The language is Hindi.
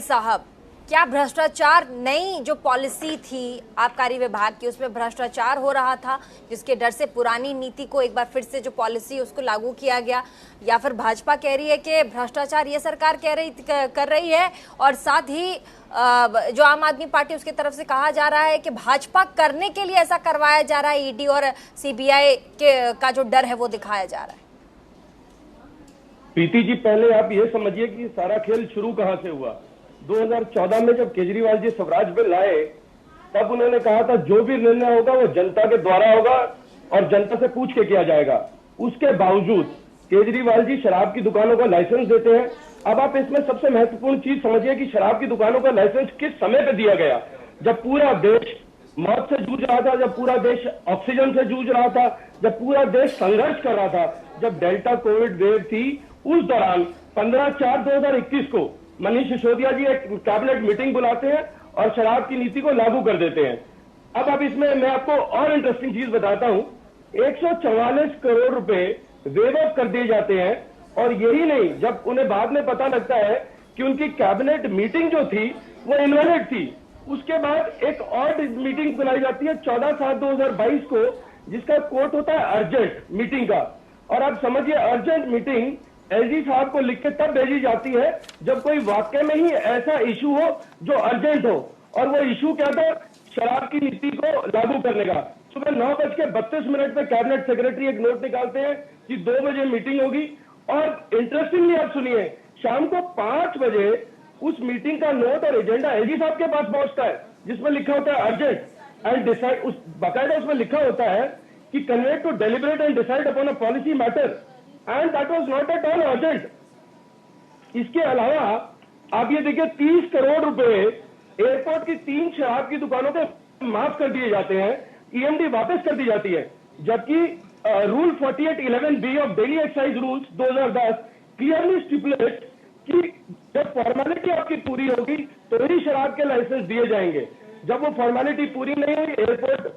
साहब, क्या भ्रष्टाचार नई जो पॉलिसी थी आबकारी विभाग की उसमें भ्रष्टाचार हो रहा था, जिसके डर से पुरानी नीति को एक बार फिर से जो पॉलिसी उसको लागू किया गया, या फिर भाजपा कह रही है कि भ्रष्टाचार ये सरकार कर रही है, और साथ ही जो आम आदमी पार्टी उसकी तरफ से कहा जा रहा है कि भाजपा करने के लिए ऐसा करवाया जा रहा है, ईडी और सीबीआई के का जो डर है वो दिखाया जा रहा है। प्रीति जी, पहले आप ये समझिए कि सारा खेल शुरू कहां से हुआ। 2014 में जब केजरीवाल जी स्वराज बिल लाए, तब उन्होंने कहा था जो भी निर्णय होगा वो जनता के द्वारा होगा और जनता से पूछ के किया जाएगा। उसके बावजूद केजरीवाल जी शराब की दुकानों का लाइसेंस देते हैं। अब आप इसमें सबसे महत्वपूर्ण चीज समझिए कि शराब की दुकानों का लाइसेंस किस समय पे दिया गया, जब पूरा देश मौत से जूझ रहा था, जब पूरा देश ऑक्सीजन से जूझ रहा था, जब पूरा देश संघर्ष कर रहा था, जब डेल्टा कोविड वेव थी। उस दौरान 15/4/2021 को मनीष सिसोदिया जी एक कैबिनेट मीटिंग बुलाते हैं और शराब की नीति को लागू कर देते हैं। अब इसमें मैं आपको और इंटरेस्टिंग चीज बताता हूं। 144 करोड़ रुपए वेव ऑफ कर दिए जाते हैं, और यही नहीं, जब उन्हें बाद में पता लगता है कि उनकी कैबिनेट मीटिंग जो थी वो इनवैलिड थी, उसके बाद एक और मीटिंग बुलाई जाती है 14/7/2022 को, जिसका कोट होता है अर्जेंट मीटिंग का। और आप समझिए, अर्जेंट मीटिंग एलजी साहब को लिख के तब भेजी जाती है जब कोई वाकई में ही ऐसा इशू हो जो अर्जेंट हो, और वो इशू क्या था? शराब की नीति को लागू करने का। सुबह 9:32 पे कैबिनेट सेक्रेटरी एक नोट निकालते हैं कि 2 बजे मीटिंग होगी, और इंटरेस्टिंगली आप सुनिए, शाम को 5 बजे उस मीटिंग का नोट और एजेंडा एलजी साहब के पास पहुंचता है, जिसमें लिखा होता है अर्जेंट एंड डिसाइड। उस बाकायदा उसमें लिखा होता है कि convey to deliberate and decide upon a policy matter, and that was not at all urgent. इसके अलावा आप ये देखिए, 30 करोड़ रुपए एयरपोर्ट की 3 शराब की दुकानों के माफ कर दिए जाते हैं, ईएमडी वापस कर दी जाती है, जबकि rule 4811B of Delhi excise rules 2010 clearly stipulate कि जब फॉर्मेलिटी आपकी पूरी होगी तो ही शराब के लाइसेंस दिए जाएंगे। जब वो फॉर्मेलिटी पूरी नहीं हुई, एयरपोर्ट